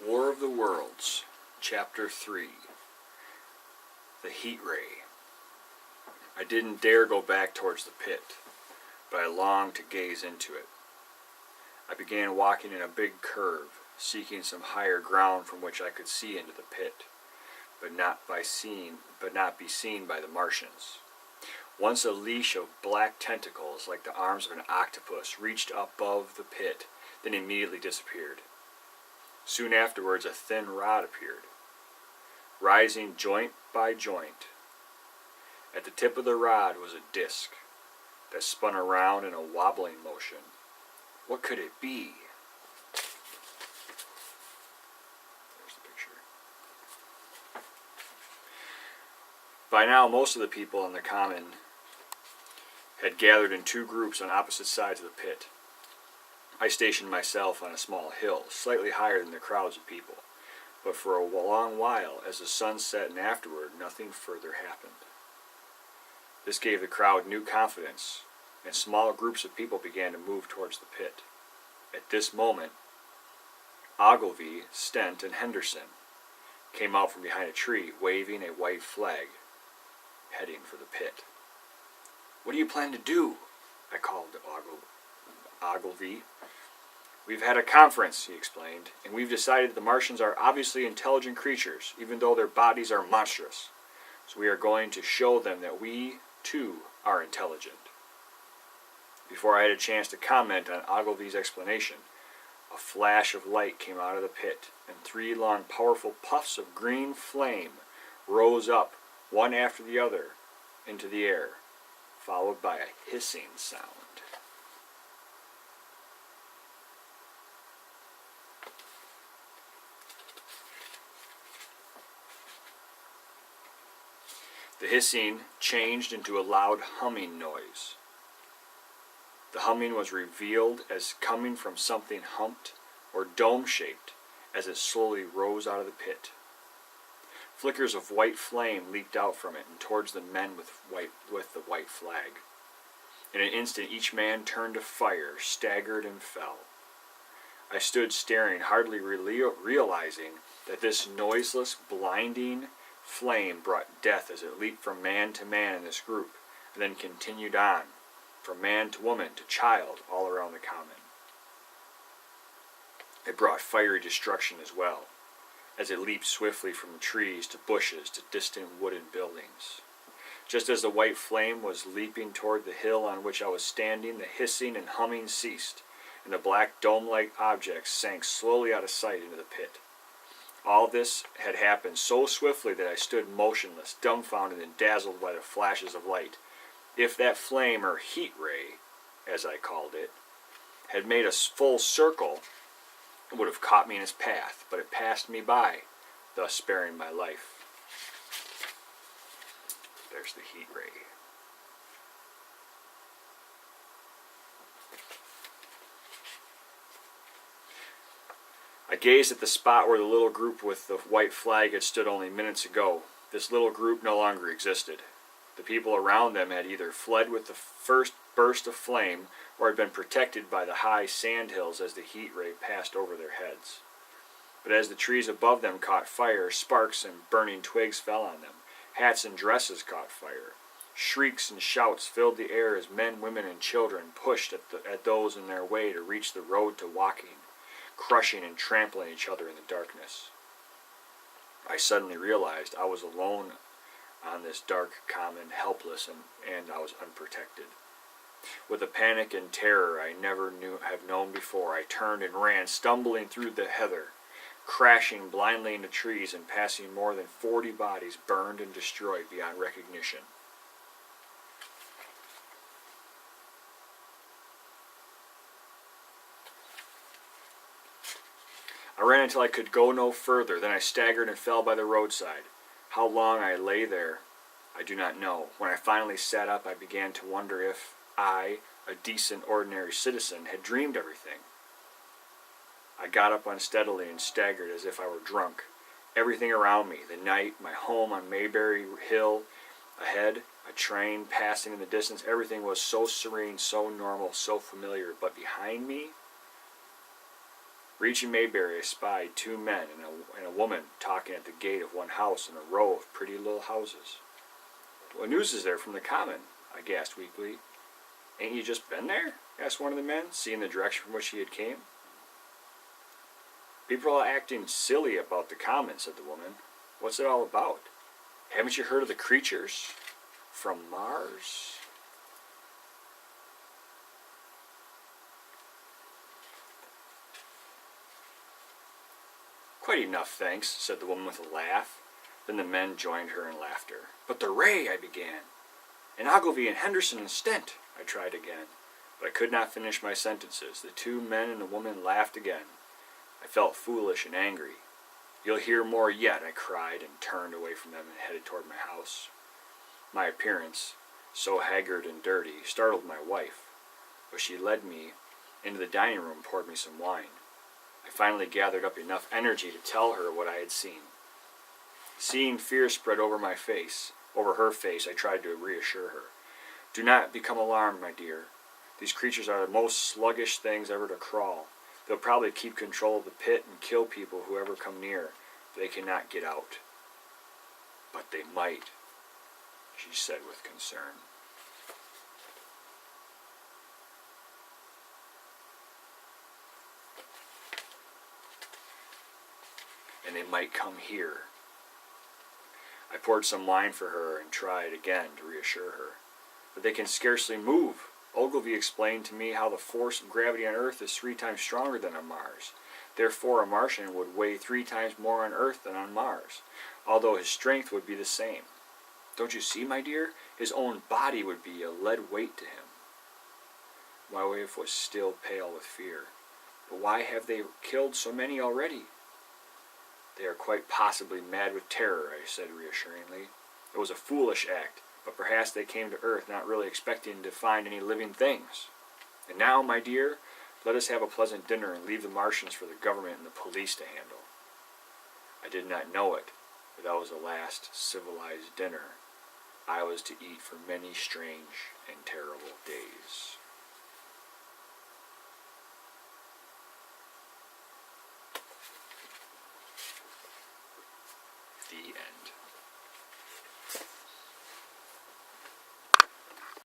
War of the Worlds, Chapter 3, The Heat Ray. I didn't dare go back towards the pit, but I longed to gaze into it. I began walking in a big curve, seeking some higher ground from which I could see into the pit, but not be seen by the Martians. Once a leash of black tentacles, like the arms of an octopus, reached above the pit, then immediately disappeared. Soon afterwards, a thin rod appeared, rising joint by joint. At the tip of the rod was a disc that spun around in a wobbling motion. What could it be? There's the picture. By now, most of the people on the common had gathered in two groups on opposite sides of the pit. I stationed myself on a small hill, slightly higher than the crowds of people, but for a long while, as the sun set and afterward, nothing further happened. This gave the crowd new confidence, and small groups of people began to move towards the pit. At this moment, Ogilvy, Stent, and Henderson came out from behind a tree, waving a white flag, heading for the pit. "What do you plan to do?" I called to Ogilvy. "We've had a conference," he explained, "and we've decided the Martians are obviously intelligent creatures, even though their bodies are monstrous. So we are going to show them that we, too, are intelligent." Before I had a chance to comment on Ogilvy's explanation, a flash of light came out of the pit, and three long, powerful puffs of green flame rose up, one after the other, into the air, followed by a hissing sound. The hissing changed into a loud humming noise. The humming was revealed as coming from something humped or dome-shaped as it slowly rose out of the pit. Flickers of white flame leaped out from it and towards the men with the white flag. In an instant, each man turned to fire, staggered, and fell. I stood staring, hardly realizing that this noiseless, blinding flame brought death as it leaped from man to man in this group, and then continued on, from man to woman to child, all around the common. It brought fiery destruction as well, as it leaped swiftly from trees to bushes to distant wooden buildings. Just as the white flame was leaping toward the hill on which I was standing, the hissing and humming ceased, and the black dome-like objects sank slowly out of sight into the pit. All this had happened so swiftly that I stood motionless, dumbfounded and dazzled by the flashes of light. If that flame, or heat ray, as I called it, had made a full circle, it would have caught me in its path, but it passed me by, thus sparing my life. There's the heat ray. I gazed at the spot where the little group with the white flag had stood only minutes ago. This little group no longer existed. The people around them had either fled with the first burst of flame or had been protected by the high sand hills as the heat ray passed over their heads. But as the trees above them caught fire, sparks and burning twigs fell on them. Hats and dresses caught fire. Shrieks and shouts filled the air as men, women, and children pushed at those in their way to reach the road to walking, crushing and trampling each other in the darkness. I suddenly realized I was alone on this dark common, helpless, and I was unprotected. With a panic and terror I never have known before, I turned and ran, stumbling through the heather, crashing blindly into trees and passing more than 40 bodies burned and destroyed beyond recognition. I ran until I could go no further, then I staggered and fell by the roadside. How long I lay there, I do not know. When I finally sat up, I began to wonder if I, a decent, ordinary citizen, had dreamed everything. I got up unsteadily and staggered as if I were drunk. Everything around me, the night, my home on Mayberry Hill, ahead, a train passing in the distance, everything was so serene, so normal, so familiar. But behind me, Reaching Mayberry, I spied two men and a woman talking at the gate of one house in a row of pretty little houses. "What news is there from the common?" I gasped weakly. "Ain't you just been there?" asked one of the men, seeing the direction from which he had came. "People are acting silly about the common," said the woman. "What's it all about? Haven't you heard of the creatures from Mars?" "Quite enough, thanks," said the woman with a laugh. Then the men joined her in laughter. "But the ray," I began. "And Ogilvy and Henderson and Stent," I tried again. But I could not finish my sentences. The two men and the woman laughed again. I felt foolish and angry. "You'll hear more yet," I cried, and turned away from them and headed toward my house. My appearance, so haggard and dirty, startled my wife, but she led me into the dining room and poured me some wine. I finally gathered up enough energy to tell her what I had seen. Seeing fear spread over her face, I tried to reassure her. "Do not become alarmed, my dear. These creatures are the most sluggish things ever to crawl. They'll probably keep control of the pit and kill people who ever come near. They cannot get out." "But they might," she said with concern. "And they might come here." I poured some wine for her and tried again to reassure her. "But they can scarcely move. Ogilvy explained to me how the force of gravity on Earth is 3 times stronger than on Mars. Therefore, a Martian would weigh 3 times more on Earth than on Mars, although his strength would be the same. Don't you see, my dear? His own body would be a lead weight to him." My wife was still pale with fear. "But why have they killed so many already?" "They are quite possibly mad with terror," I said reassuringly. "It was a foolish act, but perhaps they came to Earth not really expecting to find any living things. And now, my dear, let us have a pleasant dinner and leave the Martians for the government and the police to handle." I did not know it, but that was the last civilized dinner I was to eat for many strange and terrible days. The end.